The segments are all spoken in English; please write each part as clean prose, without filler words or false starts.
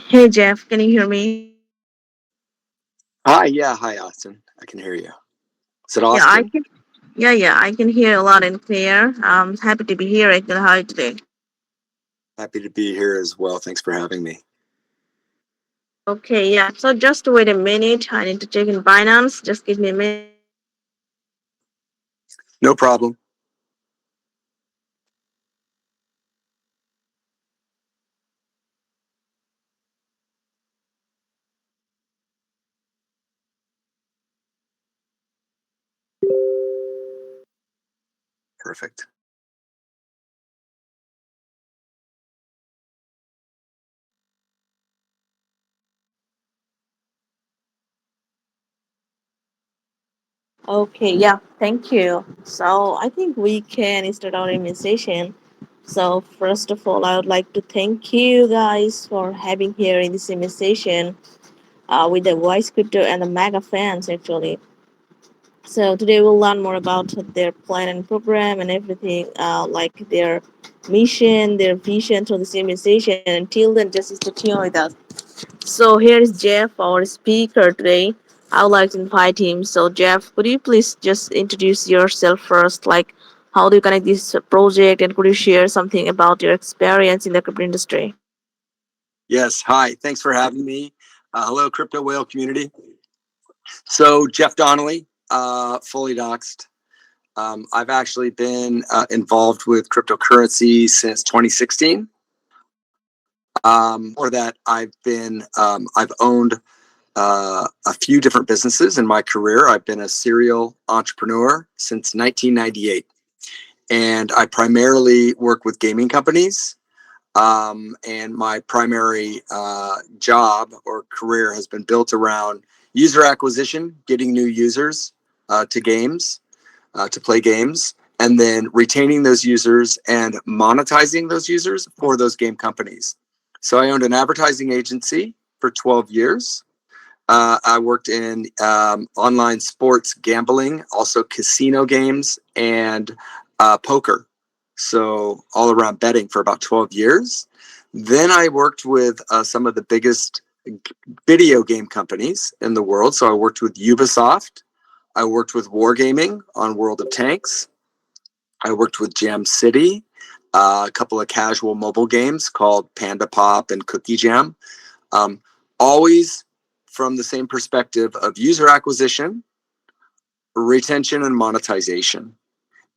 Hey Jeff, can you hear me? Hi, yeah, hi, Austin. I can hear you. Is it Yeah, I Austin? can. Yeah, I can hear a lot and clear. I'm happy to be here. I can how are you today? Happy to be here as well. Thanks for having me. Okay, yeah. So just wait a minute. I need to check in Binance. Just give me a minute. No problem. Perfect. Okay, yeah. Thank you. So I think we can start our invitation. So first of all, I would like to thank you guys for having here in this invitation with the Voice Crypto and the Mega fans actually. So today we'll learn more about their plan and program and everything, like their mission, their vision through this organization. Until then, just stay tuned with us. So here is Jeff, our speaker today. I would like to invite him. So Jeff, could you please just introduce yourself first? Like, how do you connect this project, and could you share something about your experience in the crypto industry? Yes, hi. Thanks for having me. Hello, Crypto Whale community. So, Jeff Donnelly, fully doxed. I've actually been involved with cryptocurrency since 2016. For that, I've owned a few different businesses in my career. I've been a serial entrepreneur since 1998. And I primarily work with gaming companies. And my primary job or career has been built around user acquisition, getting new users to games, to play games, and then retaining those users and monetizing those users for those game companies. So I owned an advertising agency for 12 years. I worked in online sports gambling, also casino games and poker. So all around betting for about 12 years. Then I worked with some of the biggest video game companies in the world. So I worked with Ubisoft. I worked with Wargaming on World of Tanks. I worked with Jam City, a couple of casual mobile games called Panda Pop and Cookie Jam. Um, Always from the same perspective of user acquisition, retention, and monetization.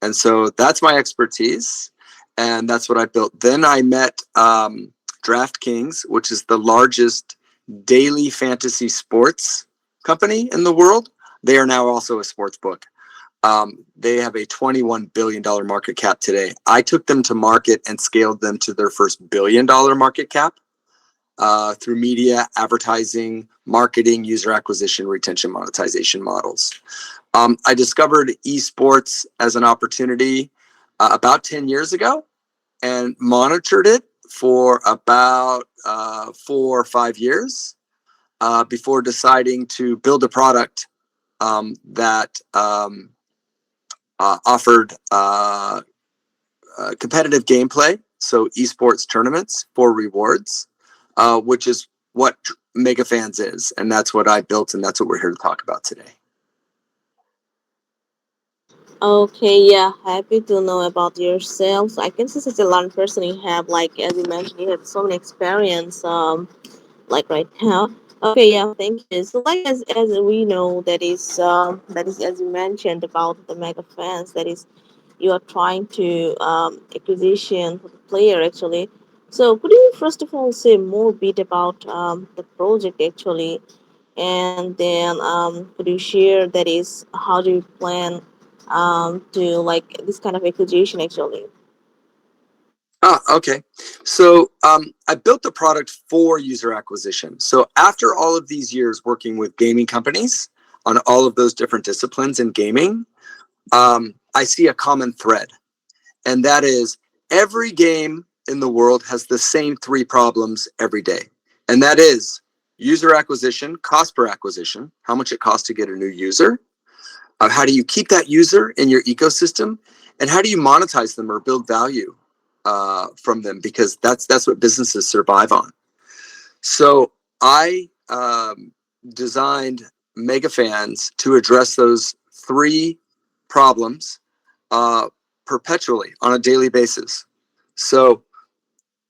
And so that's my expertise, and that's what I built. Then I met DraftKings, which is the largest daily fantasy sports company in the world. They are now also a sports book. They have a $21 billion market cap today. I took them to market and scaled them to their first $1 billion market cap through media, advertising, marketing, user acquisition, retention, monetization models. I discovered esports as an opportunity about 10 years ago and monitored it for about 4 or 5 years before deciding to build a product that offered competitive gameplay, so esports tournaments for rewards, which is what Megafans is. And that's what I built, and that's what we're here to talk about today. Okay, yeah, happy to know about yourself. So I can see such a learned person you have. Like as you mentioned, you have so many experience. Like right now. Okay, yeah, thank you. So like as we know, that is as you mentioned about the mega fans. That is, you are trying to acquisition for the player actually. So could you first of all say more bit about the project actually, and then could you share that is how do you plan to like this kind of acquisition actually? Okay. So I built the product for user acquisition. So after all of these years working with gaming companies on all of those different disciplines in gaming, I see a common thread, and that is every game in the world has the same three problems every day. And that is user acquisition, cost per acquisition, how much it costs to get a new user, how do you keep that user in your ecosystem, and how do you monetize them or build value from them, because that's what businesses survive on. So I designed Megafans to address those three problems perpetually on a daily basis. So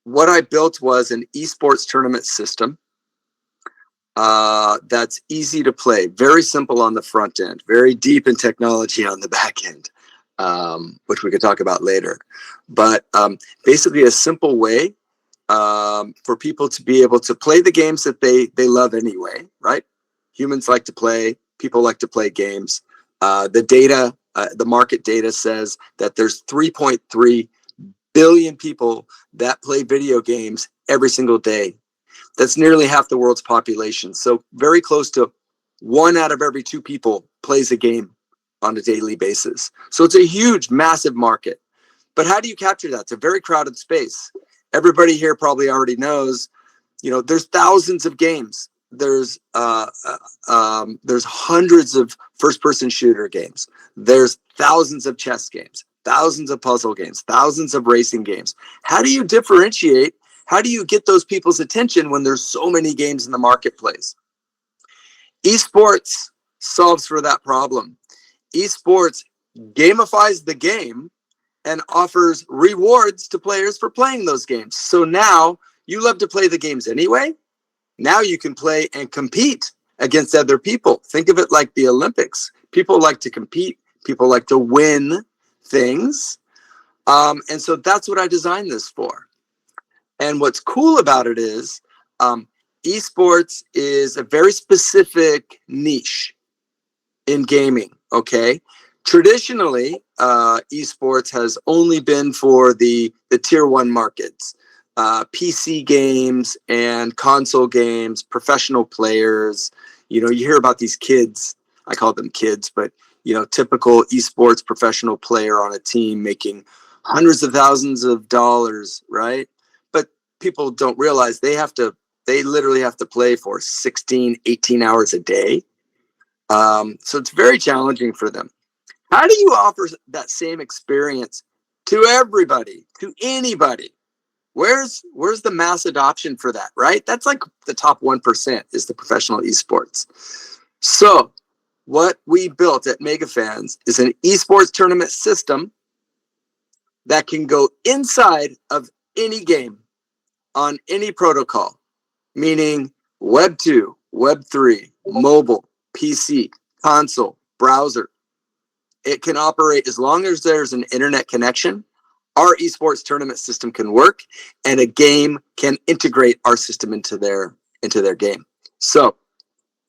what I built was an esports tournament system that's easy to play, very simple on the front end, very deep in technology on the back end, which we could talk about later. But basically a simple way for people to be able to play the games that they love anyway, right? Humans like to play, people like to play games. The data, the market data says that there's 3.3 billion people that play video games every single day. That's nearly half the world's population. So very close to 1 out of every 2 people plays a game on a daily basis. So it's a huge, massive market. But how do you capture that? It's a very crowded space. Everybody here probably already knows, there's thousands of games. There's hundreds of first-person shooter games. There's thousands of chess games, thousands of puzzle games, thousands of racing games. How do you differentiate? How do you get those people's attention when there's so many games in the marketplace? Esports solves for that problem. Esports gamifies the game and offers rewards to players for playing those games. So now you love to play the games anyway. Now you can play and compete against other people. Think of it like the Olympics. People like to compete. People like to win things. And so that's what I designed this for. And what's cool about it is esports is a very specific niche in gaming, okay? Traditionally, esports has only been for the tier 1 markets, PC games and console games, professional players. You hear about these kids, I call them kids, but typical esports professional player on a team making hundreds of thousands of dollars, right? But people don't realize they literally have to play for 16, 18 hours a day. So it's very challenging for them. How do you offer that same experience to everybody, to anybody? Where's the mass adoption for that, right? That's like the top 1% is the professional esports. So what we built at Megafans is an esports tournament system that can go inside of any game on any protocol, meaning Web 2, Web 3, mobile, PC, console, browser. It can operate as long as there's an internet connection. Our esports tournament system can work, and a game can integrate our system into their game. So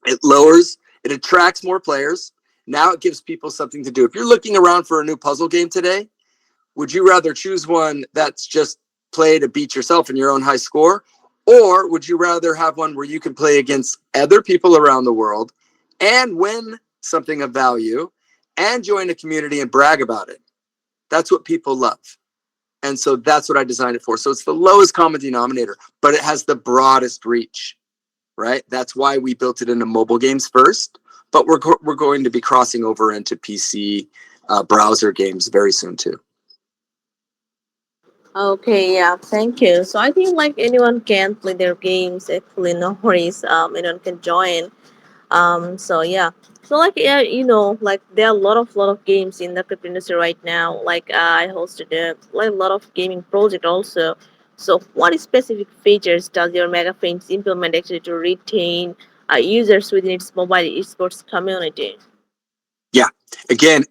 it attracts more players. Now it gives people something to do. If you're looking around for a new puzzle game today, would you rather choose one that's just play to beat yourself in your own high score? Or would you rather have one where you can play against other people around the world and win something of value and join a community and brag about it? That's what people love. And so that's what I designed it for. So it's the lowest common denominator, but it has the broadest reach, right? That's why we built it into mobile games first, but we're going to be crossing over into PC browser games very soon too. Okay, yeah, thank you. So I think like anyone can play their games. Actually, no worries. Anyone can join. So yeah. So like yeah, like there are a lot of games in the crypto industry right now. Like I hosted a lot of gaming project also. So what specific features does your Megafans implement actually to retain users within its mobile esports community? Yeah. Again,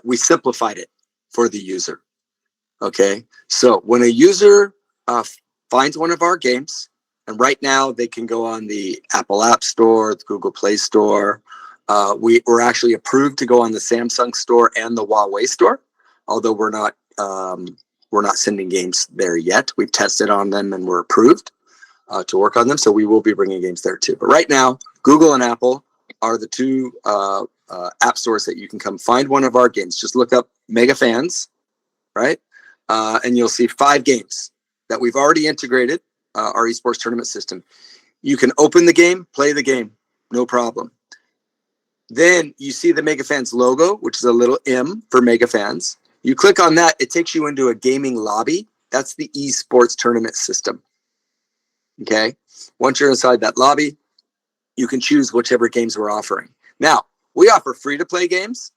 we simplified it for the user. Okay. So when a user finds one of our games, and right now they can go on the Apple App Store, the Google Play Store. We're actually approved to go on the Samsung Store and the Huawei Store, although we're not sending games there yet. We've tested on them and we're approved to work on them. So we will be bringing games there too. But right now, Google and Apple are the two app stores that you can come find one of our games. Just look up Megafans, right? And you'll see 5 games that we've already integrated our esports tournament system. You can open the game, play the game, no problem. Then you see the Megafans logo, which is a little M for Megafans. You click on that, it takes you into a gaming lobby. That's the esports tournament system. Okay. Once you're inside that lobby, you can choose whichever games we're offering. Now, we offer free-to-play games,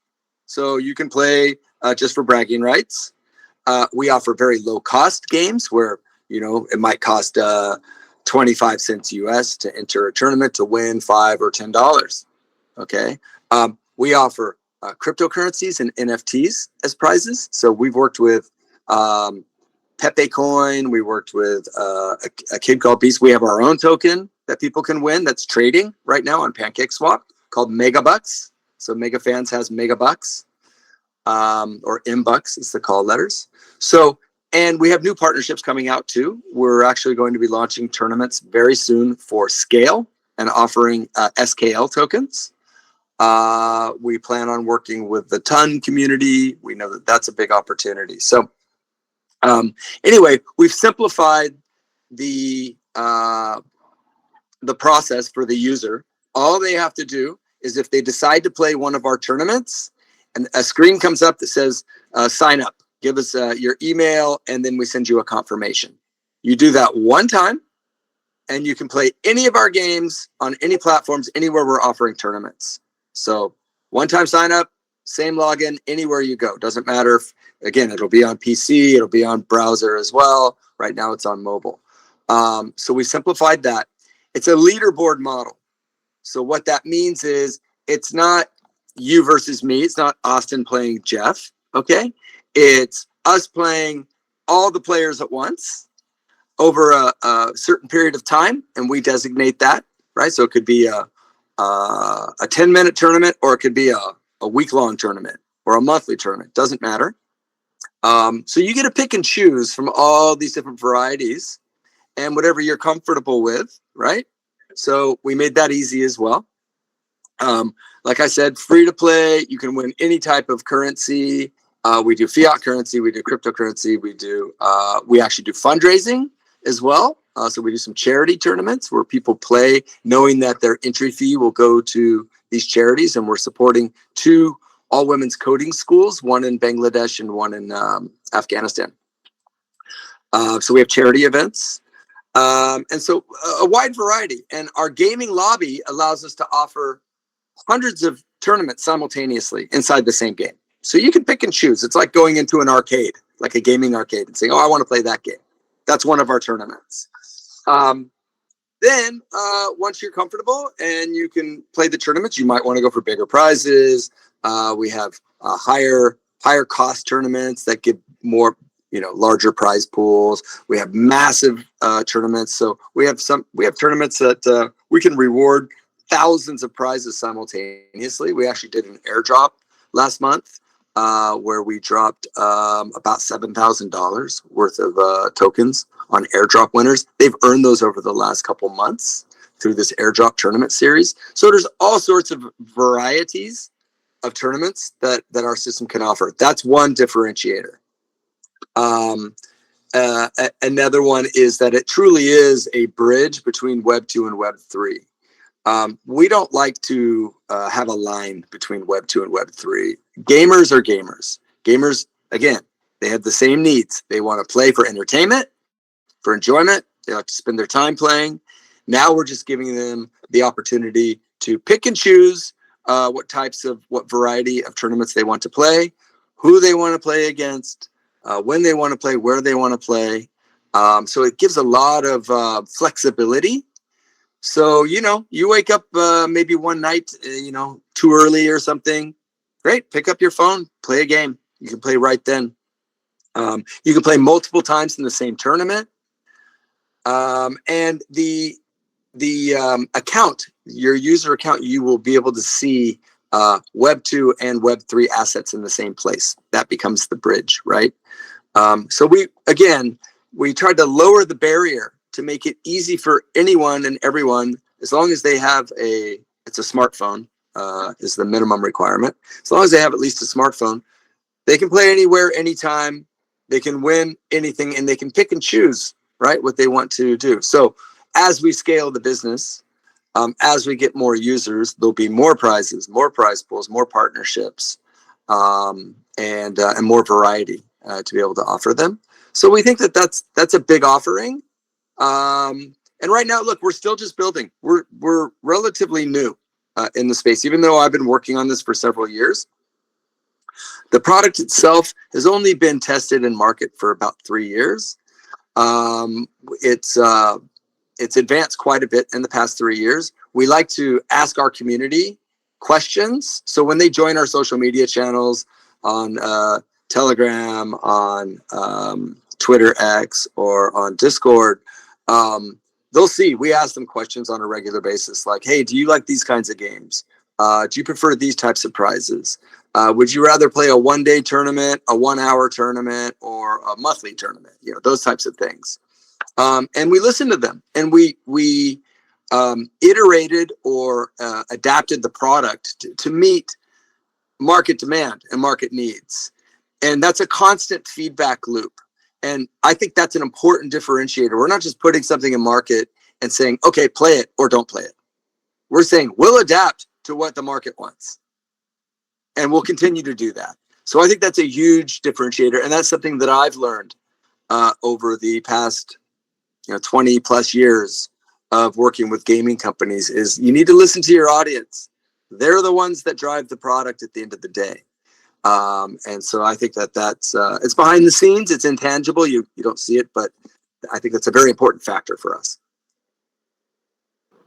so you can play just for bragging rights. We offer very low-cost games where, it might cost 25 cents US to enter a tournament to win $5 or $10. Okay. We offer cryptocurrencies and NFTs as prizes. So we've worked with Pepe Coin. We worked with a kid called Beast. We have our own token that people can win that's trading right now on PancakeSwap called Megabucks. So Megafans has Megabucks, or MBucks is the call letters. So, and we have new partnerships coming out too. We're actually going to be launching tournaments very soon for scale and offering SKL tokens. We plan on working with the Ton community. We know that that's a big opportunity. So anyway, we've simplified the process for the user. All they have to do is, if they decide to play one of our tournaments, and a screen comes up that says sign up, give us your email, and then we send you a confirmation. You do that one time, and you can play any of our games on any platforms, anywhere we're offering tournaments. So one-time sign up, same login, anywhere you go. Doesn't matter if, again, it'll be on PC, it'll be on browser as well. Right now it's on mobile. So we simplified that. It's a leaderboard model. So what that means is, it's not you versus me. It's not Austin playing Jeff. Okay. It's us playing all the players at once over a certain period of time, and we designate that, right? So it could be a 10-minute tournament, or it could be a week-long tournament or a monthly tournament. Doesn't matter. So you get to pick and choose from all these different varieties and whatever you're comfortable with, right? So we made that easy as well. Like I said, free to play. You can win any type of currency. We do fiat currency. We do cryptocurrency. We actually do fundraising as well. So we do some charity tournaments where people play knowing that their entry fee will go to these charities. And we're supporting 2 all-women's coding schools, one in Bangladesh and one in Afghanistan. So we have charity events. And so a wide variety. And our gaming lobby allows us to offer hundreds of tournaments simultaneously inside the same game. So you can pick and choose. It's like going into an arcade, like a gaming arcade, and saying, oh, I want to play that game. That's one of our tournaments. Then once you're comfortable and you can play the tournaments, you might want to go for bigger prizes. We have higher cost tournaments that give more, larger prize pools. We have massive tournaments. So we have tournaments that we can reward thousands of prizes simultaneously. We actually did an airdrop last month where we dropped about $7,000 worth of tokens on airdrop winners. They've earned those over the last couple months through this airdrop tournament series. So there's all sorts of varieties of tournaments that our system can offer. That's one differentiator. Another one is that it truly is a bridge between Web 2 and Web 3. We don't like to have a line between Web 2 and Web 3. Gamers are gamers. Gamers, again, they have the same needs. They want to play for entertainment, for enjoyment. They like to spend their time playing. Now we're just giving them the opportunity to pick and choose what variety of tournaments they want to play, who they want to play against, when they want to play, where they want to play. So it gives a lot of flexibility. So, you wake up maybe one night, too early or something. Great. Pick up your phone, play a game. You can play right then. You can play multiple times in the same tournament. And the account, your user account, you will be able to see Web 2 and Web 3 assets in the same place. That becomes the bridge, right? So we tried to lower the barrier to make it easy for anyone and everyone, as long as they have it's a smartphone, is the minimum requirement. As long as they have at least a smartphone, they can play anywhere, anytime. They can win anything, and they can pick and choose, right, what they want to do. So as we scale the business, as we get more users, there'll be more prizes, more prize pools, more partnerships, and more variety to be able to offer them. So we think that that's a big offering. And And right now, look, we're still just building. We're relatively new in the space, even though I've been working on this for several years. The product itself has only been tested in market for about 3 years. Um, it's it's advanced quite a bit in the past 3 years. We like to ask our community questions. So when they join our social media channels on Telegram, on Twitter X, or on Discord, they'll see we ask them questions on a regular basis, like, hey, do you like these kinds of games? Do you prefer these types of prizes? Would you rather play a 1-day tournament, a 1-hour tournament, or a monthly tournament? Those types of things. And we listened to them, and we iterated or adapted the product to meet market demand and market needs. And that's a constant feedback loop. And I think that's an important differentiator. We're not just putting something in market and saying, okay, play it or don't play it. We're saying we'll adapt to what the market wants. And we'll continue to do that. So I think that's a huge differentiator. And that's something that I've learned over the past 20 plus years of working with gaming companies, is you need to listen to your audience. They're the ones that drive the product at the end of the day. And so I think that's it's behind the scenes. It's intangible. You don't see it, but I think that's a very important factor for us.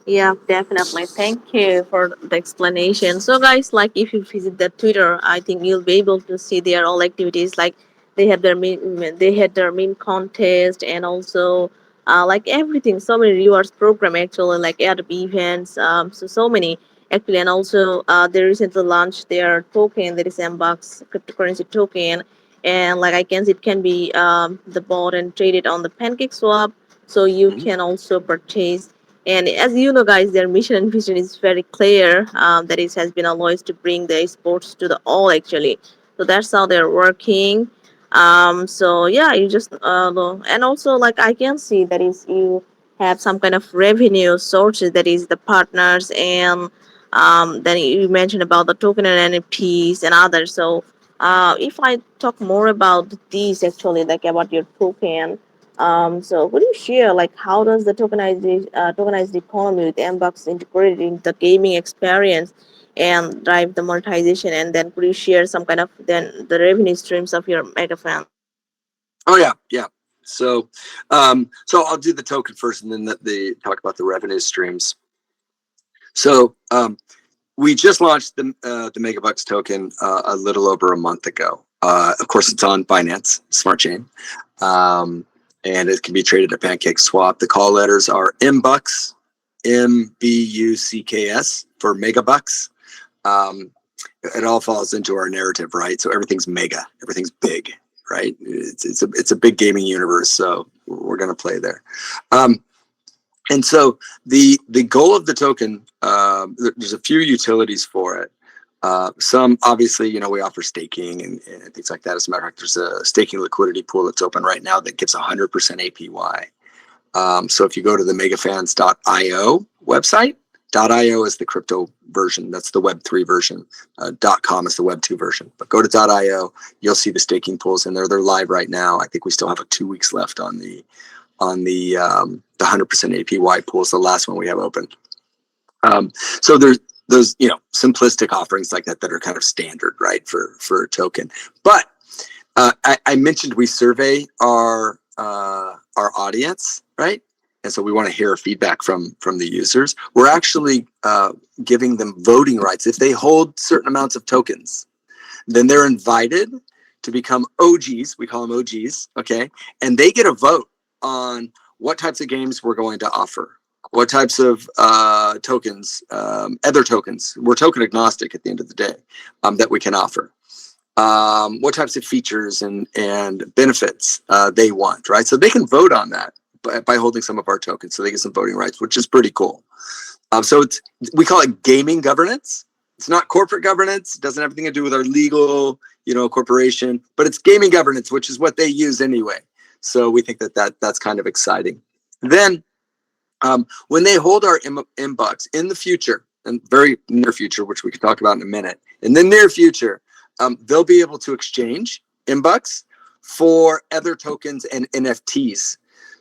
Yeah, definitely. Thank you for the explanation. So, guys, like if you visit their Twitter, I think you'll be able to see their all activities. Like they had their meme contest, and also like everything. So many rewards program actually, like add-up events. So many actually, and also they recently launched their token, that is MBUX cryptocurrency token, and like I can see it can be the bought and traded on the Pancake Swap. So you Mhm. can also purchase, and as you know, guys, their mission and vision is very clear. That it has been always to bring the sports to the all, actually. So that's how they're working. So yeah, you just know. And also, like I can see that is you have some kind of revenue sources, that is the partners, and then you mentioned about the token and NFTs and others. So if I talk more about these, actually, like about your token. So could you share like how does the tokenized economy with MBUX integrated in the gaming experience and drive the monetization? And then could you share some kind of then the revenue streams of your Megafan? Oh yeah, yeah. So I'll do the token first, and then the talk about the revenue streams. So we just launched the Megabucks token a little over a month ago. Of course, it's on Binance Smart Chain, and it can be traded at Pancake Swap. The call letters are MBUCKS, MBUCKS for Megabucks. It all falls into our narrative, right? So everything's mega, everything's big, right? It's a big gaming universe, so we're gonna play there. And so the goal of the token, there's a few utilities for it. Some obviously, we offer staking and things like that. As a matter of fact, there's a staking liquidity pool that's open right now that gives 100% APY. So if you go to the megafans.io website, .io is the crypto version. That's the Web3 version. .com is the Web2 version. But go to .io, you'll see the staking pools in there. They're live right now. I think we still have 2 weeks left on the 100% APY pool is the last one we have open. So there's simplistic offerings like that are kind of standard, right, for a token. But I mentioned we survey our audience, right? And so we want to hear feedback from the users. We're actually giving them voting rights. If they hold certain amounts of tokens, then they're invited to become OGs. We call them OGs, okay? And they get a vote on what types of games we're going to offer, what types of tokens, other tokens. We're token agnostic at the end of the day, that we can offer. What types of features and benefits they want, right? So they can vote on that by holding some of our tokens. So they get some voting rights, which is pretty cool. So we call it gaming governance. It's not corporate governance. It doesn't have anything to do with our legal, corporation, but it's gaming governance, which is what they use anyway. So we think that's kind of exciting. Then when they hold our MBUCKS in the future, and very near future, which we can talk about in a minute, in the near future, they'll be able to exchange MBUCKS for other tokens and NFTs.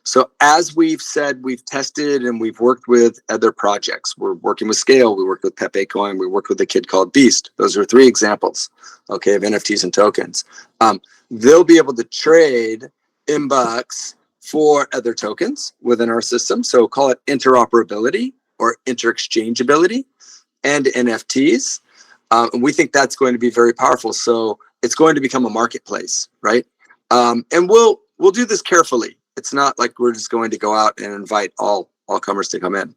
So as we've said, we've tested and we've worked with other projects. We're working with Scale. We worked with Pepe Coin. We worked with a kid called Beast. Those are 3 examples, okay, of NFTs and tokens. They'll be able to trade MBUX for other tokens within our system. So call it interoperability or interexchangeability and NFTs. And we think that's going to be very powerful. So it's going to become a marketplace, right? And we'll do this carefully. It's not like we're just going to go out and invite all comers to come in.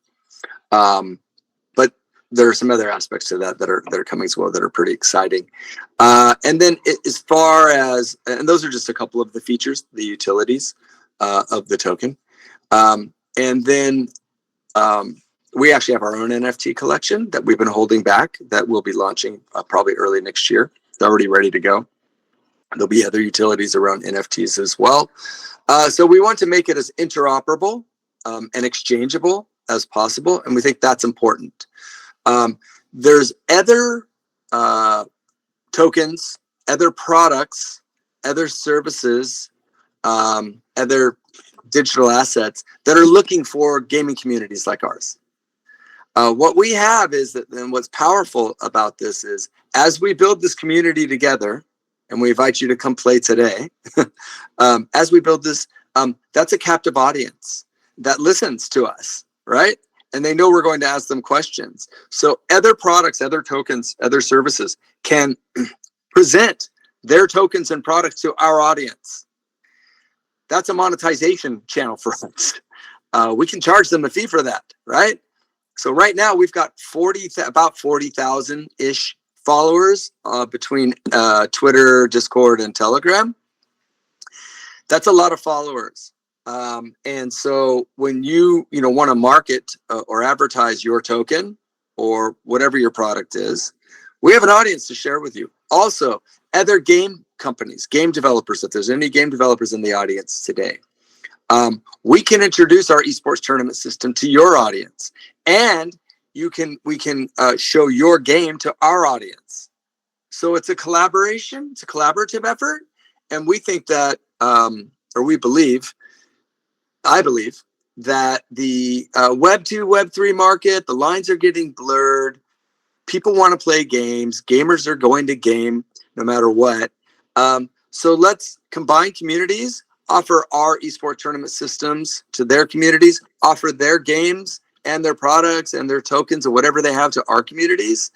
But there are some other aspects to that that are coming as well that are pretty exciting. And then as far as, and those are just a couple of the features, the utilities of the token. And then we actually have our own NFT collection that we've been holding back that we'll be launching probably early next year. It's already ready to go. There'll be other utilities around NFTs as well. So we want to make it as interoperable and exchangeable as possible, and we think that's important. There's other tokens, other products, other services, other digital assets that are looking for gaming communities like ours. What we have is that, and what's powerful about this is, as we build this community together, and we invite you to come play today, as we build this, that's a captive audience that listens to us, right? And they know we're going to ask them questions. So other products, other tokens, other services can present their tokens and products to our audience. That's a monetization channel for us. We can charge them a fee for that, right? So right now we've got about 40,000-ish followers between Twitter, Discord, and Telegram. That's a lot of followers. And so when you want to market or advertise your token or whatever your product is, we have an audience to share with you. Also, other game companies, game developers, if there's any game developers in the audience today, we can introduce our esports tournament system to your audience, and we can show your game to our audience. So it's a collaboration, it's a collaborative effort, and we think that, or we believe, I believe that the Web 2, Web 3 market, the lines are getting blurred. People want to play games. Gamers are going to game no matter what. So let's combine communities, offer our esports tournament systems to their communities, offer their games and their products and their tokens and whatever they have to our communities.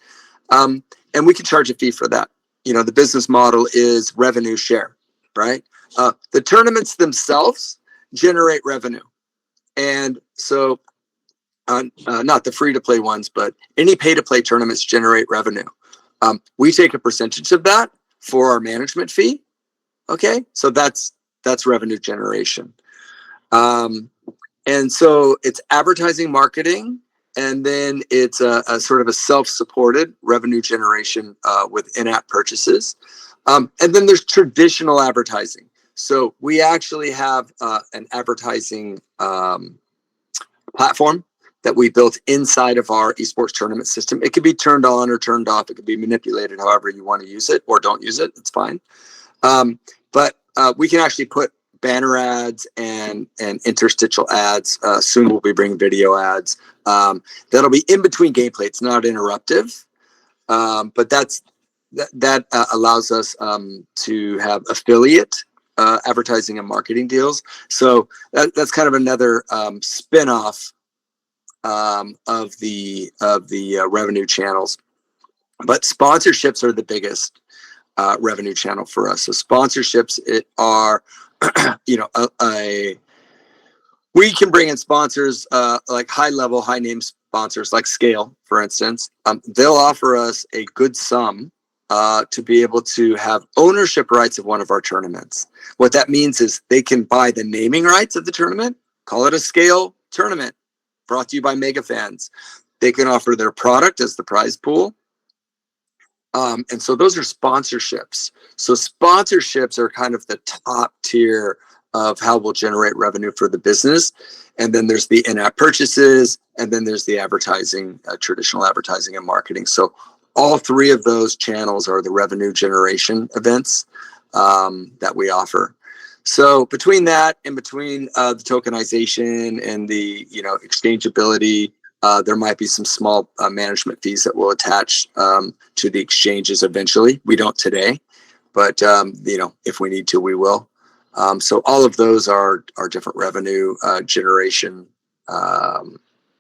And we can charge a fee for that. The business model is revenue share, right? The tournaments themselves generate revenue. And so not the free-to-play ones, but any pay-to-play tournaments generate revenue. We take a percentage of that for our management fee. Okay, so that's revenue generation. And so it's advertising, marketing, and then it's a sort of a self-supported revenue generation with in-app purchases. And then there's traditional advertising. So we actually have an advertising platform that we built inside of our esports tournament system. It could be turned on or turned off. It could be manipulated however you want to use it, or don't use it. It's fine. But we can actually put banner ads and interstitial ads. Soon we'll be bringing video ads. That'll be in between gameplay. It's not interruptive, but that allows us to have affiliate advertising and marketing deals. So that's kind of another spin-off of the revenue channels. But sponsorships are the biggest revenue channel for us. So sponsorships are, we can bring in sponsors like high-level, high-name sponsors like Scale, for instance. They'll offer us a good sum to be able to have ownership rights of one of our tournaments. What that means is they can buy the naming rights of the tournament, call it a Scale tournament, brought to you by Megafans. They can offer their product as the prize pool. And so those are sponsorships. So sponsorships are kind of the top tier of how we'll generate revenue for the business. And then there's the in-app purchases, and then there's the advertising, traditional advertising and marketing. So all 3 of those channels are the revenue generation events that we offer. So between that and between the tokenization and the exchangeability, there might be some small management fees that will attach to the exchanges eventually. We don't today, but if we need to, we will. So all of those are different revenue generation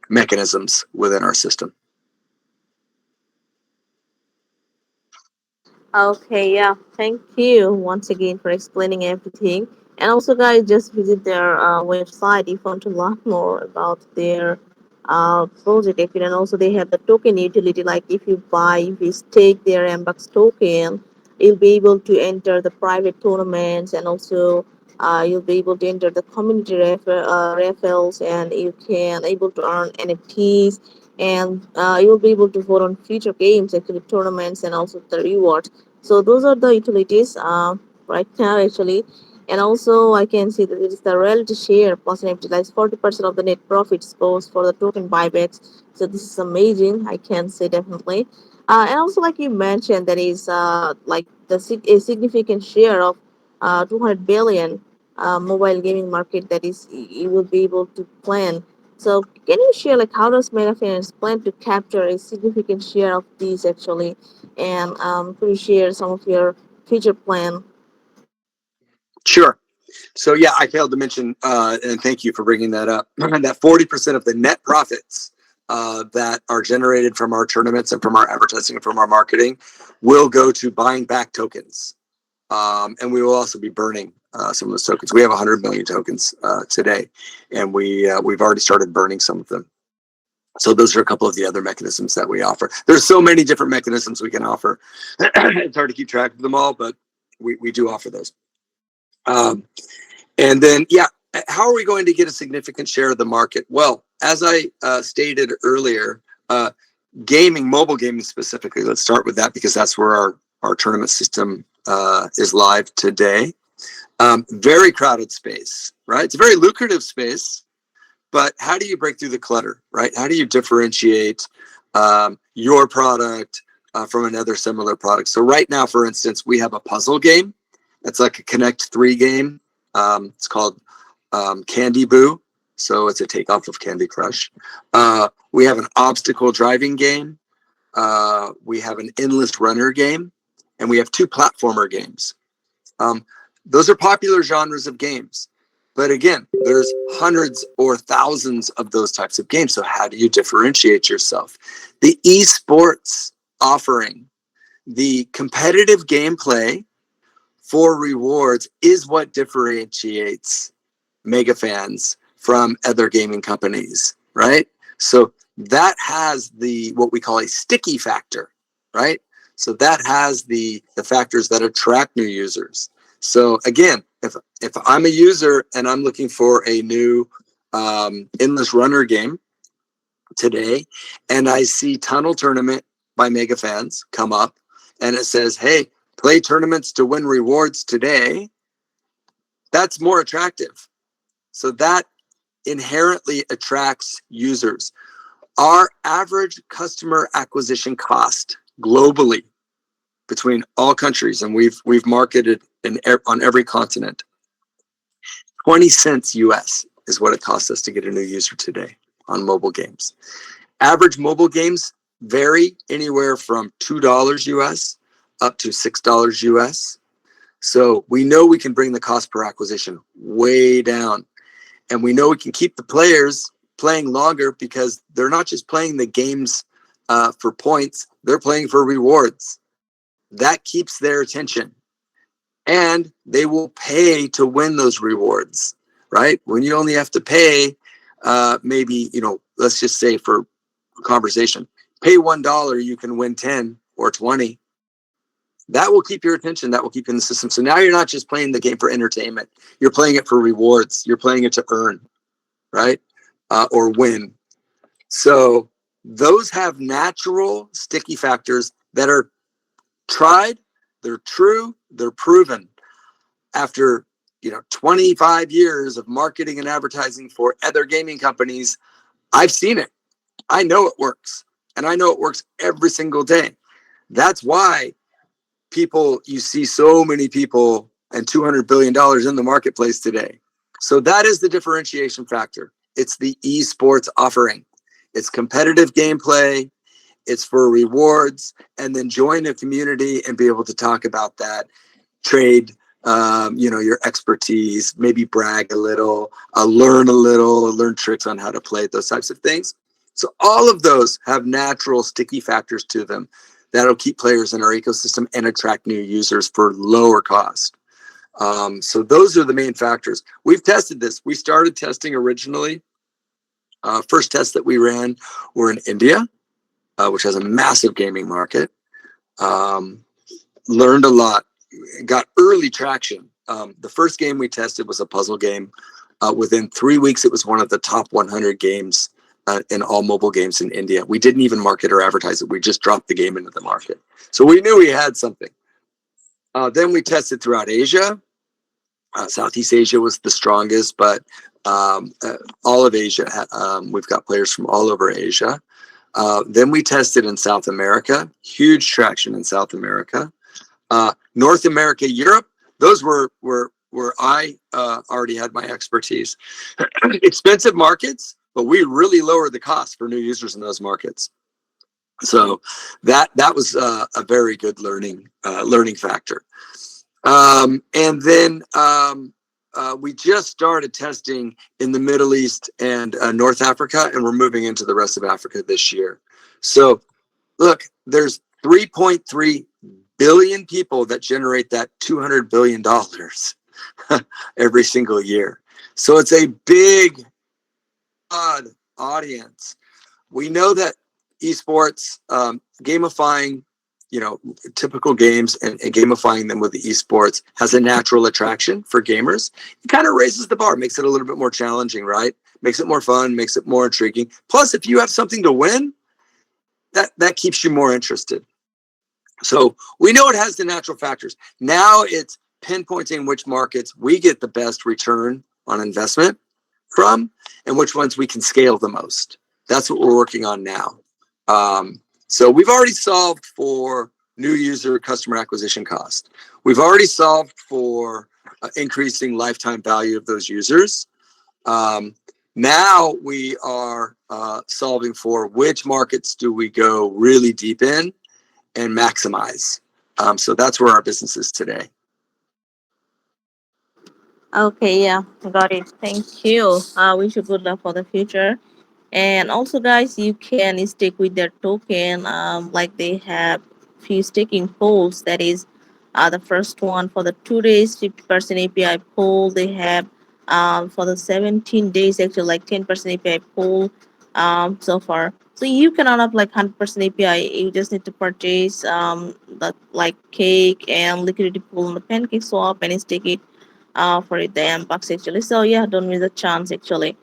mechanisms within our system. Okay, yeah. Thank you once again for explaining everything. And also, guys, just visit their website if you want to learn more about their project. And also, they have the token utility. Like if you stake their MBUX token, you'll be able to enter the private tournaments, and also you'll be able to enter the community raffles, and you can able to earn NFTs, and you'll be able to vote on future games, actually tournaments, and also the rewards. So those are the utilities right now actually. And also I can see that it is the royalty share plus NFT, like 40% of the net profits goes for the token buybacks. So this is amazing, I can say definitely. And also like you mentioned, that is like a significant share of 200 billion mobile gaming market that is you will be able to plan. So can you share like how does Megafans plan to capture a significant share of these actually? And could you share some of your future plan? Sure. So yeah, I failed to mention, and thank you for bringing that up, that 40% of the net profits that are generated from our tournaments and from our advertising and from our marketing will go to buying back tokens. And we will also be burning some of those tokens. We have 100 million tokens today, and we've already started burning some of them. So those are a couple of the other mechanisms that we offer. There's so many different mechanisms we can offer. It's hard to keep track of them all, but we do offer those. And then, yeah, how are we going to get a significant share of the market? Well, as I stated earlier, gaming, mobile gaming specifically, let's start with that because that's where our tournament system is live today. Very crowded space, right? It's a very lucrative space, but how do you break through the clutter, right? How do you differentiate your product from another similar product? So right now, for instance, we have a puzzle game. It's like a Connect 3 game. It's called Candy Boo. So it's a takeoff of Candy Crush. We have an obstacle driving game. We have an endless runner game. And we have 2 platformer games. Those are popular genres of games. But again, there's hundreds or thousands of those types of games. So how do you differentiate yourself? The esports offering, the competitive gameplay for rewards is what differentiates Megafans from other gaming companies, right? So that has what we call a sticky factor, right? So that has the factors that attract new users. So again, if I'm a user and I'm looking for a new endless runner game today, and I see Tunnel Tournament by Megafans come up, and it says, "Hey, play tournaments to win rewards today," that's more attractive. So that inherently attracts users. Our average customer acquisition cost globally between all countries, and we've marketed on every continent, 20 cents US is what it costs us to get a new user today on mobile games. Average mobile games vary anywhere from $2 US up to $6 US. So we know we can bring the cost per acquisition way down. And we know we can keep the players playing longer because they're not just playing the games for points, they're playing for rewards. That keeps their attention. And they will pay to win those rewards, right? When you only have to pay, maybe, let's just say for conversation, pay $1, you can win 10 or 20. That will keep your attention. That will keep you in the system. So now you're not just playing the game for entertainment. You're playing it for rewards. You're playing it to earn, right? Or win. So those have natural sticky factors that are tried, they're true, they're proven. After 25 years of marketing and advertising for other gaming companies, I've seen it. I know it works. And I know it works every single day. That's why you see so many people and $200 billion in the marketplace today. So that is the differentiation factor. It's the esports offering. It's competitive gameplay. It's for rewards, and then join a community and be able to talk about that, trade, your expertise, maybe brag a little, learn tricks on how to play, those types of things. So all of those have natural sticky factors to them that'll keep players in our ecosystem and attract new users for lower cost. So those are the main factors. We've tested this. We started testing originally. First tests that we ran were in India, which has a massive gaming market. Learned a lot, got early traction. The first game we tested was a puzzle game. Within 3 weeks, it was one of the top 100 games in all mobile games in India. We didn't even market or advertise it. We just dropped the game into the market. So we knew we had something. Then we tested throughout Asia. Southeast Asia was the strongest, but all of Asia, we've got players from all over Asia. Then we tested in South America, huge traction in South America. North America, Europe, those were where I already had my expertise. Expensive markets, but we really lowered the cost for new users in those markets. So that was a very good learning factor. And then we just started testing in the Middle East and North Africa, and we're moving into the rest of Africa this year. So look, there's 3.3 billion people that generate that $200 billion every single year. So it's a big, broad audience. We know that esports, gamifying, typical games and gamifying them with the esports has a natural attraction for gamers. It kind of raises the bar, makes it a little bit more challenging, right? Makes it more fun, makes it more intriguing. Plus, if you have something to win, that keeps you more interested. So we know it has the natural factors. Now it's pinpointing which markets we get the best return on investment from and which ones we can scale the most. That's what we're working on now. So we've already solved for new user customer acquisition cost. We've already solved for increasing lifetime value of those users. Now we are solving for which markets do we go really deep in and maximize. So that's where our business is today. Okay, yeah, got it. Thank you. Wish you good luck for the future. And also, guys, you can stick with their token. Like they have few staking polls. That is, the first one for the 2 days, 50% API poll. They have for the 17 days, actually like 10% API poll so far. So you can earn up like 100% API. You just need to purchase the like cake and liquidity pool on the pancake swap and stake it for it the bucks actually. So yeah, don't miss the chance actually.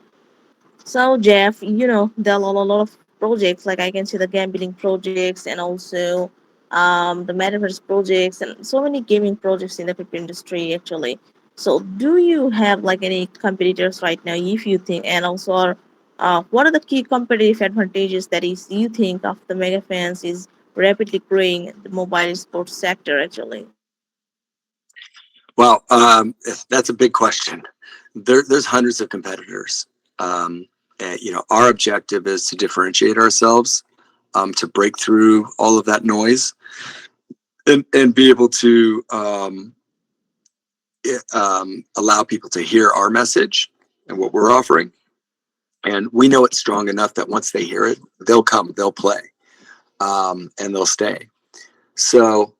So Jeff, there are a lot of projects. Like I can see the gambling projects and also the metaverse projects and so many gaming projects in the crypto industry actually. So do you have like any competitors right now if you think, and also what are the key competitive advantages that is you think of the Megafans is rapidly growing the mobile sports sector actually? Well, that's a big question. There's hundreds of competitors. Our objective is to differentiate ourselves, to break through all of that noise, and be able to allow people to hear our message and what we're offering. And we know it's strong enough that once they hear it, they'll come, they'll play, and they'll stay. So,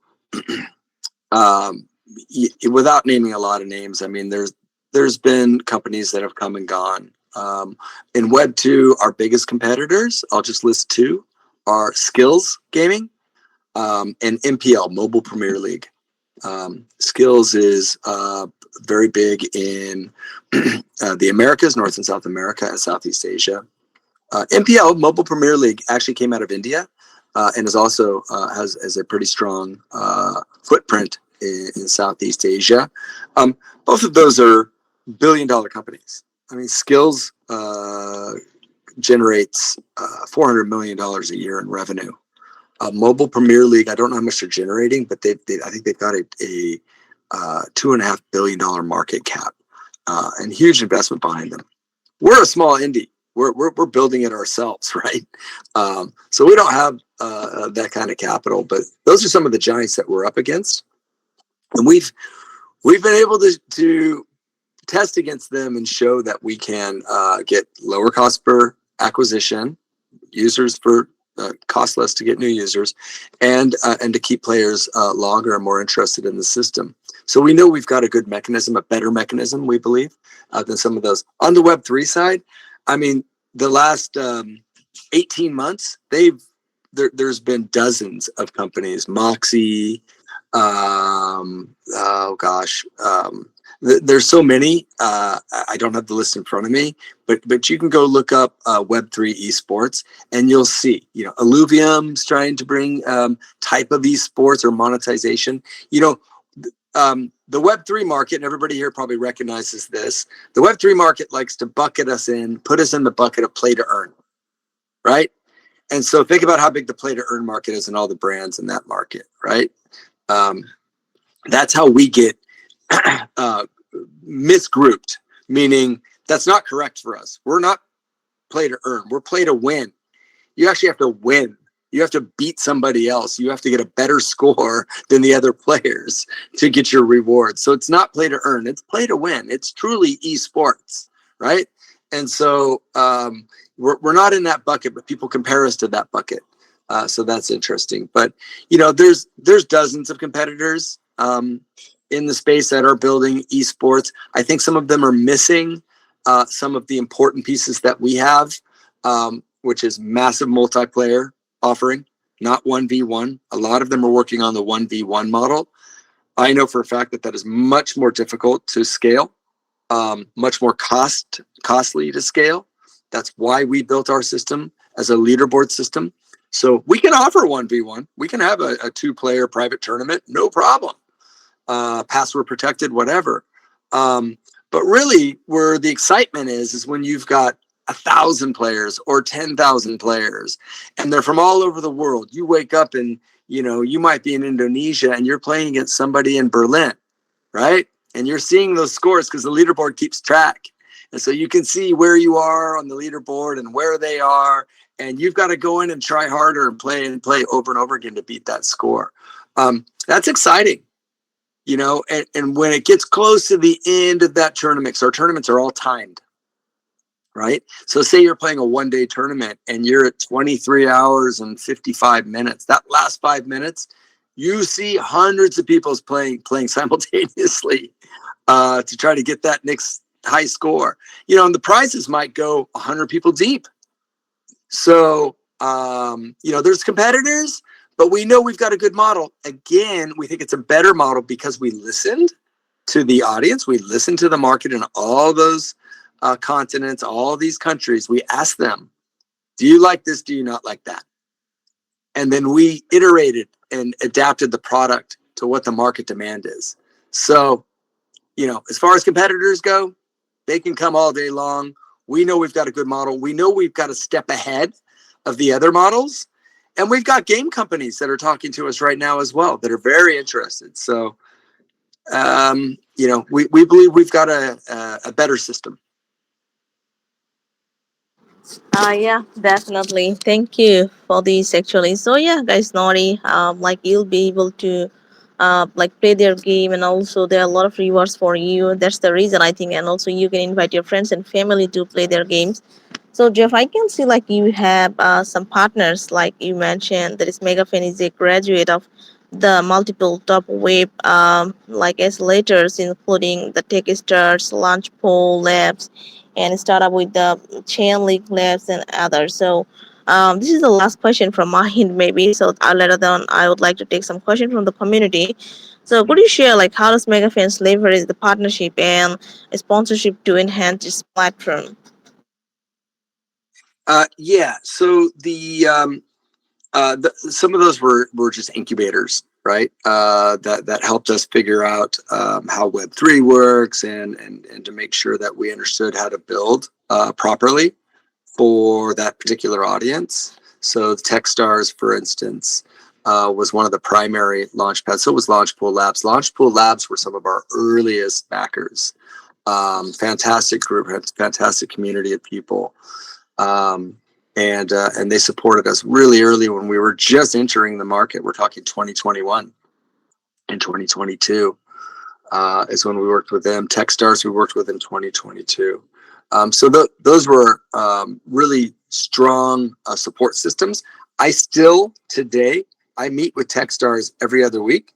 without naming a lot of names, I mean, there's been companies that have come and gone. In Web 2, our biggest competitors, I'll just list two, are Skills Gaming and MPL, Mobile Premier League. Skills is very big in the Americas, North and South America, and Southeast Asia. MPL, Mobile Premier League, actually came out of India and is also has a pretty strong footprint in Southeast Asia. Both of those are billion-dollar companies. I mean, Skills generates $400 million a year in revenue. Mobile Premier League, I don't know how much they're generating, but I think they've got a $2.5 billion market cap, and huge investment behind them. We're a small indie. We're building it ourselves, right? So we don't have that kind of capital, but those are some of the giants that we're up against, and we've been able to test against them and show that we can get lower cost per acquisition, users for cost less to get new users, and to keep players longer and more interested in the system. So we know we've got a good mechanism, a better mechanism, we believe, than some of those. On the Web3 side, I mean, the last 18 months, there's been dozens of companies, Moxie, oh gosh, there's so many. I don't have the list in front of me, but you can go look up Web3 esports, and you'll see, Alluvium's trying to bring type of esports or monetization. The Web3 market, and everybody here probably recognizes this. The Web3 market likes to bucket us in, put us in the bucket of play to earn, right? And so think about how big the play to earn market is and all the brands in that market, right? That's how we get misgrouped, meaning that's not correct for us. We're not play to earn, we're play to win. You actually have to win. You have to beat somebody else. You have to get a better score than the other players to get your reward. So it's not play to earn, it's play to win. It's truly esports, right? And so we're not in that bucket, but people compare us to that bucket. So that's interesting. But there's dozens of competitors in the space that are building esports. I think some of them are missing some of the important pieces that we have, which is massive multiplayer offering, not 1v1. A lot of them are working on the 1v1 model. I know for a fact that is much more difficult to scale, much more costly to scale. That's why we built our system as a leaderboard system. So we can offer 1v1. We can have a 2-player private tournament, no problem. Password protected, whatever. But really, where the excitement is when you've got 1,000 players or 10,000 players, and they're from all over the world. You wake up and you might be in Indonesia and you're playing against somebody in Berlin, right? And you're seeing those scores because the leaderboard keeps track, and so you can see where you are on the leaderboard and where they are, and you've got to go in and try harder and play over and over again to beat that score. That's exciting. And when it gets close to the end of that tournament, so our tournaments are all timed, right? So say you're playing a 1-day tournament and you're at 23 hours and 55 minutes. That last 5 minutes, you see hundreds of people playing simultaneously to try to get that next high score. And the prizes might go 100 people deep. So, there's competitors, but we know we've got a good model. Again, we think it's a better model because we listened to the audience. We listened to the market in all those continents, all these countries. We asked them, do you like this? Do you not like that? And then we iterated and adapted the product to what the market demand is. So, as far as competitors go, they can come all day long. We know we've got a good model. We know we've got a step ahead of the other models. And we've got game companies that are talking to us right now as well that are very interested. So, we believe we've got a better system. Yeah, definitely. Thank you for this actually. So yeah, guys, Nori, like you'll be able to like play their game, and also there are a lot of rewards for you. That's the reason I think, and also you can invite your friends and family to play their games. So Jeff, I can see like you have some partners, like you mentioned, that is Megafan is a graduate of the multiple top web like accelerators, including the TechStars, Launchpole Labs, and startup with the Chainlink Labs and others. So this is the last question from my end, maybe. So later on, I would like to take some question from the community. So could you share like how does Megafans leverage the partnership and sponsorship to enhance its platform? Yeah. So some of those were just incubators, right? That helped us figure out how Web3 works and to make sure that we understood how to build properly for that particular audience. So Techstars, for instance, was one of the primary launch pads. So was Launchpool Labs. Launchpool Labs were some of our earliest backers. Fantastic group, fantastic community of people. And they supported us really early when we were just entering the market. We're talking 2021 and 2022 is when we worked with them. Techstars we worked with in 2022. So those were really strong support systems. I still today I meet with Techstars every other week.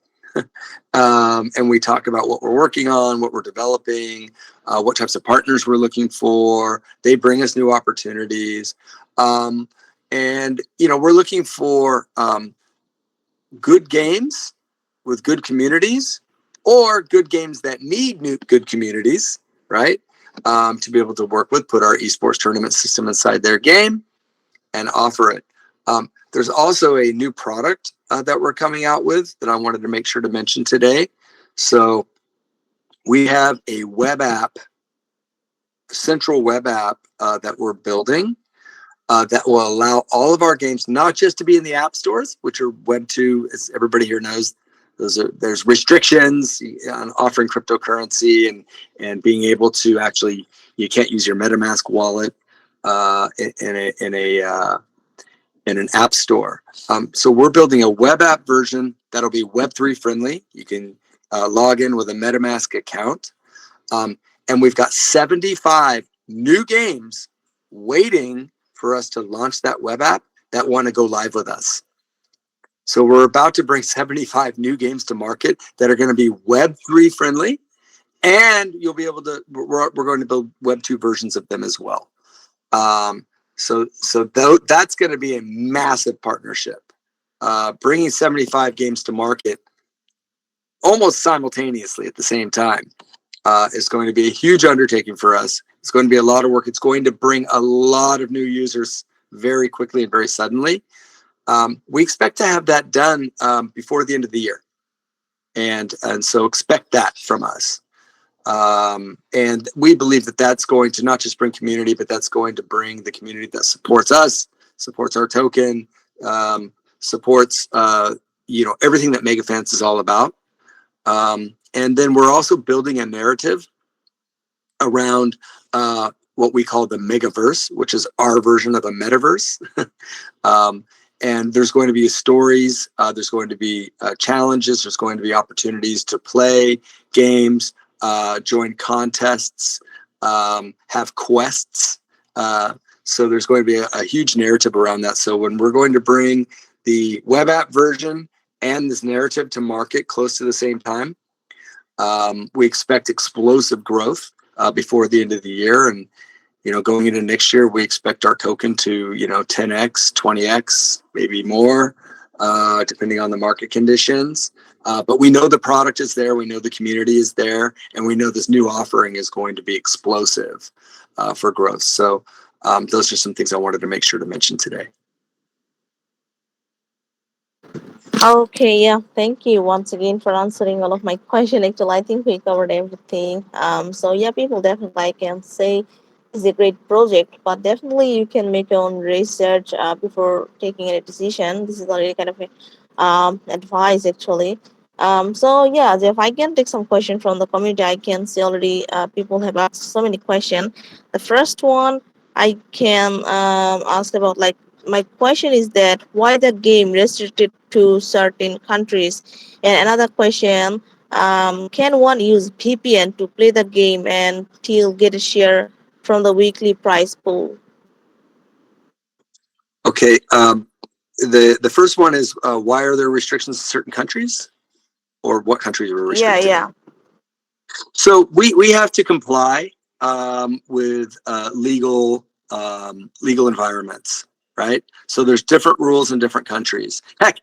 And we talk about what we're working on, what we're developing, what types of partners we're looking for. They bring us new opportunities. And, we're looking for good games with good communities, or good games that need good communities, right? To be able to work with, put our esports tournament system inside their game and offer it. There's also a new product that we're coming out with that I wanted to make sure to mention today. So we have a web app, central web app that we're building that will allow all of our games not just to be in the app stores, which are Web 2, as everybody here knows. There's restrictions on offering cryptocurrency and being able to actually, you can't use your MetaMask wallet in an app store. So we're building a web app version that'll be Web3 friendly. You can log in with a MetaMask account. And we've got 75 new games waiting for us to launch that web app that want to go live with us. So we're about to bring 75 new games to market that are going to be Web3 friendly. And you'll be able to, we're going to build Web2 versions of them as well. So that's going to be a massive partnership. Bringing 75 games to market almost simultaneously at the same time is going to be a huge undertaking for us. It's going to be a lot of work. It's going to bring a lot of new users very quickly and very suddenly. We expect to have that done before the end of the year. And so expect that from us. And we believe that that's going to not just bring community, but that's going to bring the community that supports us, supports our token, supports everything that Megafans is all about. And then we're also building a narrative around what we call the Megaverse, which is our version of a metaverse. And there's going to be stories, there's going to be challenges, there's going to be opportunities to play games, join contests, have quests. So there's going to be a huge narrative around that. So when we're going to bring the web app version and this narrative to market close to the same time, we expect explosive growth before the end of the year. And, going into next year, we expect our token to, 10x, 20x, maybe more, depending on the market conditions. But we know the product is there. We know the community is there. And we know this new offering is going to be explosive for growth. So those are some things I wanted to make sure to mention today. Okay, yeah, thank you once again for answering all of my questions. Actually, I think we covered everything. So yeah, people definitely I can say it's a great project, but definitely you can make your own research before taking any decision. This is already kind of a advice actually. So yeah, if I can take some question from the community, I can see already people have asked so many questions. The first one I can ask about, like, my question is that why the game restricted to certain countries, and another question, can one use VPN to play the game and still get a share from the weekly prize pool? Okay. The first one is why are there restrictions in certain countries, or what countries are Yeah, restricted? yeah. So we have to comply with legal environments, right? So there's different rules in different countries. Heck,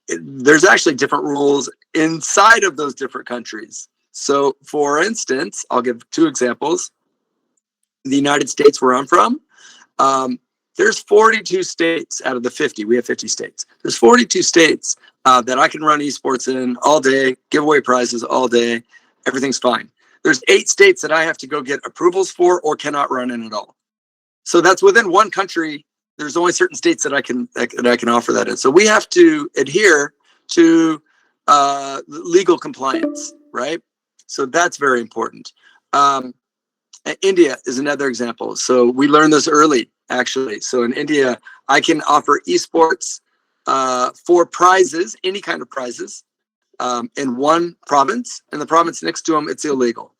there's actually different rules inside of those different countries. So for instance, I'll give two examples. The United States, where I'm from, there's 42 states out of the 50. We have 50 states. There's 42 states that I can run esports in all day, give away prizes all day. Everything's fine. There's 8 states that I have to go get approvals for or cannot run in at all. So that's within one country. there's only certain states that I can offer that in. So we have to adhere to legal compliance, right? So that's very important. India is another example. So we learned this early, actually. So in India, I can offer esports for prizes, any kind of prizes, in one province, and the province next to them, it's illegal.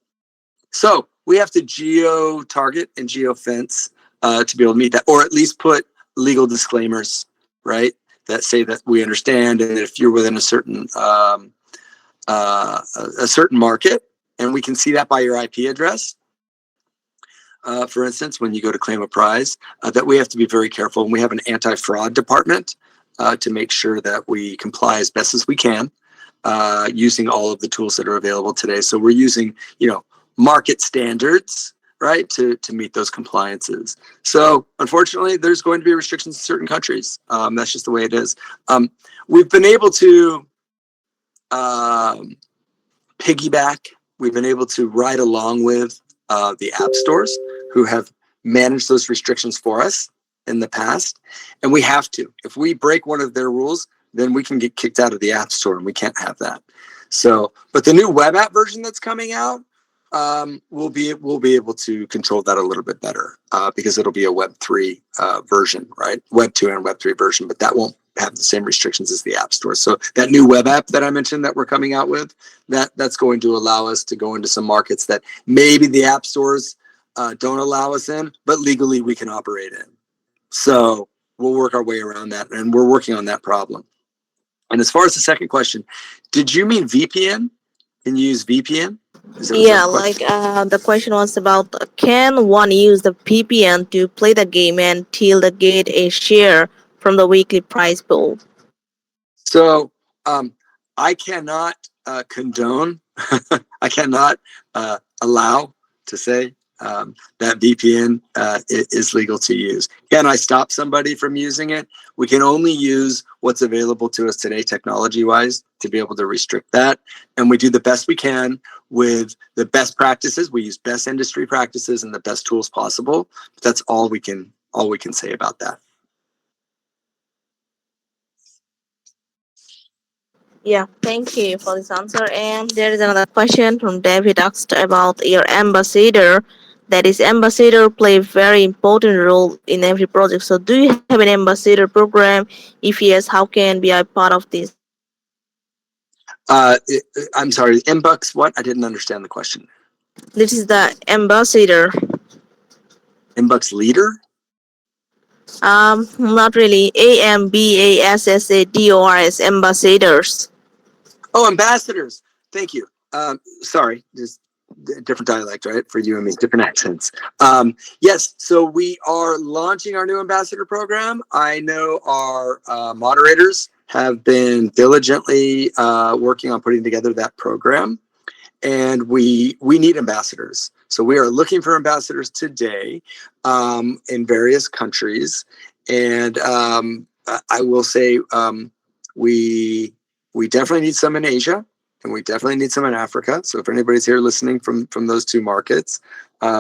So we have to geo-target and geo-fence to be able to meet that, or at least put legal disclaimers, right, that say that we understand, and if you're within a certain market, and we can see that by your IP address. For instance, when you go to claim a prize, that we have to be very careful, and we have an anti-fraud department to make sure that we comply as best as we can using all of the tools that are available today. So we're using, market standards, right, to meet those compliances. So unfortunately, there's going to be restrictions in certain countries. That's just the way it is. We've been able to piggyback. We've been able to ride along with the app stores who have managed those restrictions for us in the past. And we have to. If we break one of their rules, then we can get kicked out of the app store, and we can't have that. So, but the new web app version that's coming out, we'll be able to control that a little bit better because it'll be a Web3 version, right? Web 2 and Web 3 version, but that won't have the same restrictions as the app store. So that new web app that I mentioned that we're coming out with, that's going to allow us to go into some markets that maybe the app stores don't allow us in, but legally we can operate in. So we'll work our way around that, and we're working on that problem. And as far as the second question, did you mean VPN? Can you use VPN? Yeah, like the question was about can one use the VPN to play the game until they get a share from the weekly prize pool? So I cannot condone, I cannot allow to say that VPN is legal to use. Can I stop somebody from using it? We can only use what's available to us today, technology-wise, to be able to restrict that. And we do the best we can with the best practices. We use best industry practices and the best tools possible. But that's all we can say about that. Yeah, thank you for this answer. And there is another question from David asked about your ambassador. That is, ambassador play a very important role in every project. So, do you have an ambassador program? If yes, how can be a part of this? I'm sorry, Mbucks, what? I didn't understand the question. This is the ambassador. Mbucks leader? Not really. Ambassadors, ambassadors. Oh, ambassadors. Thank you. Sorry, just different dialect, right? For you and me, different accents. Yes, so we are launching our new ambassador program. I know our moderators have been diligently working on putting together that program, and we need ambassadors. So we are looking for ambassadors today in various countries, and I will say we definitely need some in Asia, and we definitely need some in Africa. So if anybody's here listening from those two markets,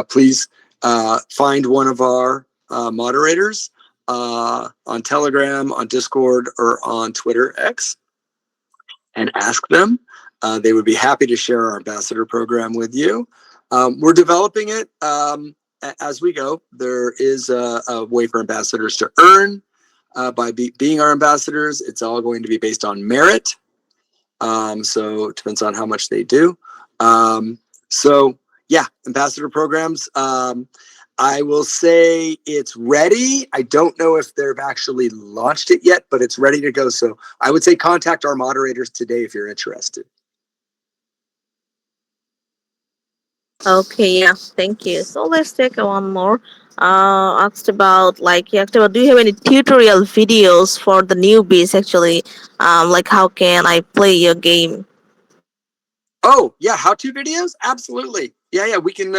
please find one of our moderators on Telegram, on Discord, or on Twitter X, and ask them. They would be happy to share our ambassador program with you. We're developing it as we go. There is a way for ambassadors to earn by being our ambassadors. It's all going to be based on merit. So it depends on how much they do. So yeah, ambassador programs. I will say it's ready. I don't know if they've actually launched it yet, but it's ready to go. So I would say contact our moderators today if you're interested. Okay, yeah, thank you. So let's take one more. Asked about do you have any tutorial videos for the newbies actually? Like how can I play your game? Oh yeah, how-to videos? Absolutely. Yeah, we can.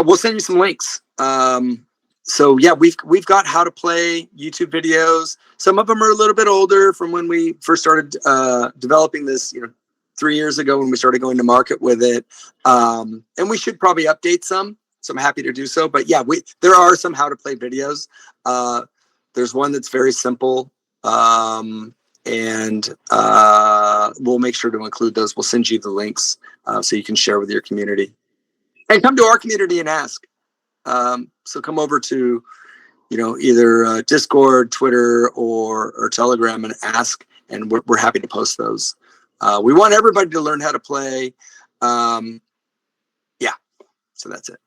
We'll send you some links. So yeah, we've got how to play YouTube videos. Some of them are a little bit older from when we first started developing this, 3 years ago when we started going to market with it. And we should probably update some so I'm happy to do so. But yeah, there are some how to play videos. There's one that's very simple, and we'll make sure to include those. We'll send you the links so you can share with your community, and come to our community and ask. So come over to either Discord, Twitter, or Telegram and ask, and we're happy to post those. We want everybody to learn how to play. Yeah, so that's it.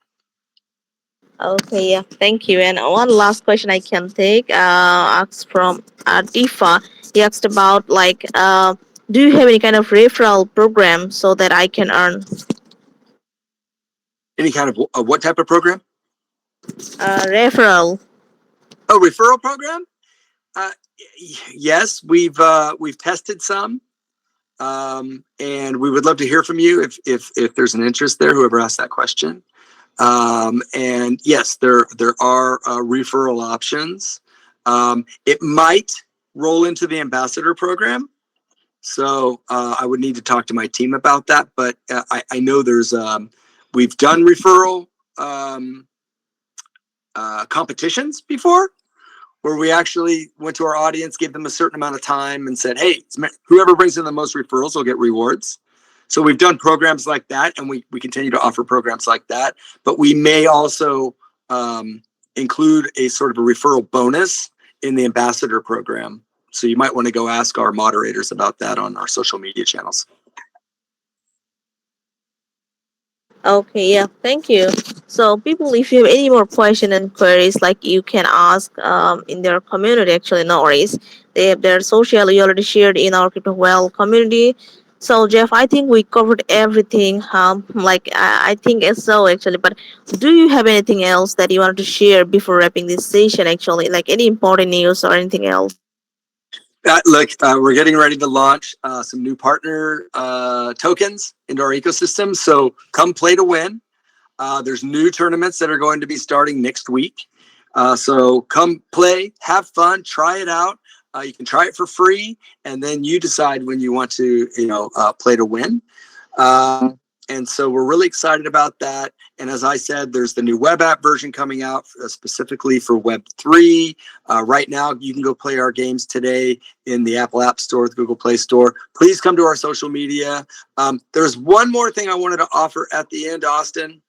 Okay, yeah, thank you. And one last question I can take, asked from Difa. He asked about do you have any kind of referral program so that I can earn Any kind of what type of program? referral? Oh, referral program? Uh, yes, we've tested some, and we would love to hear from you if there's an interest there. Whoever asked that question, and yes, there are referral options. It might roll into the ambassador program, so I would need to talk to my team about that. But I know we've done referral competitions before, where we actually went to our audience, gave them a certain amount of time, and said, "Hey, whoever brings in the most referrals will get rewards." So we've done programs like that, and we continue to offer programs like that. But we may also include a sort of a referral bonus in the ambassador program. So you might want to go ask our moderators about that on our social media channels. Okay, yeah, thank you. So, people, if you have any more questions and queries, you can ask in their community. Actually, no worries. They have their social you already shared in our crypto well community. So, Jeff, I think we covered everything. I think so actually. But do you have anything else that you wanted to share before wrapping this session? Actually, like any important news or anything else? Look, we're getting ready to launch some new partner tokens into our ecosystem. So come play to win. There's new tournaments that are going to be starting next week. So come play, have fun, try it out. You can try it for free, and then you decide when you want to, play to win. And so we're really excited about that. And as I said, there's the new web app version coming out specifically for Web3. Right now, you can go play our games today in the Apple App Store, the Google Play Store. Please come to our social media. There's one more thing I wanted to offer at the end, Austin,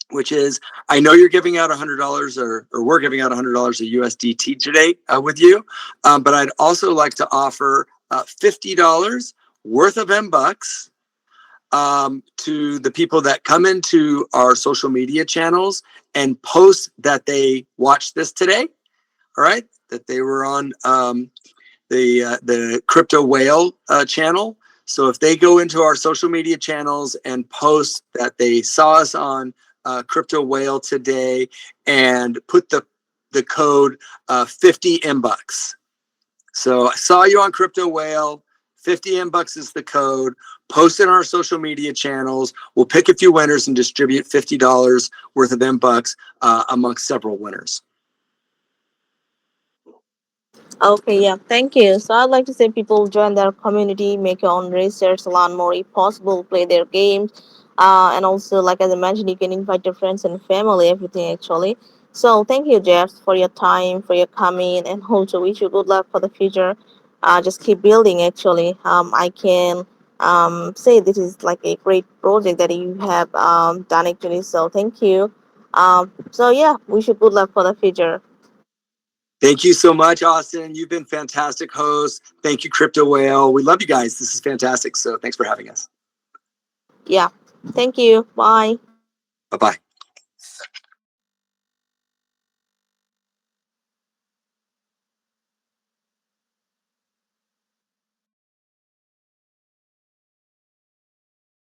which is I know you're giving out $100 or we're giving out $100 of USDT today with you. But I'd also like to offer $50 worth of M-Bucks to the people that come into our social media channels and post that they watched this today. All right, that they were on the Crypto Whale channel. So if they go into our social media channels and post that they saw us on Crypto Whale today and put the code 50 M-Bucks. So I saw you on Crypto Whale. 50 M-Bucks is the code. Post it on our social media channels. We'll pick a few winners and distribute $50 worth of M-Bucks amongst several winners. Okay, yeah, thank you. So I'd like to say people join their community, make your own research, learn more if possible, play their games. And also, like as I mentioned, you can invite your friends and family, everything actually. So thank you, Jeff, for your time, for your coming, and also wish you good luck for the future. Just keep building actually. I can say this is like a great project that you have done actually. So thank you. So yeah, wish you good luck for the future. Thank you so much, Austin. You've been fantastic host. Thank you, Crypto Whale. We love you guys. This is fantastic. So thanks for having us. Yeah. Thank you. Bye. Bye-bye.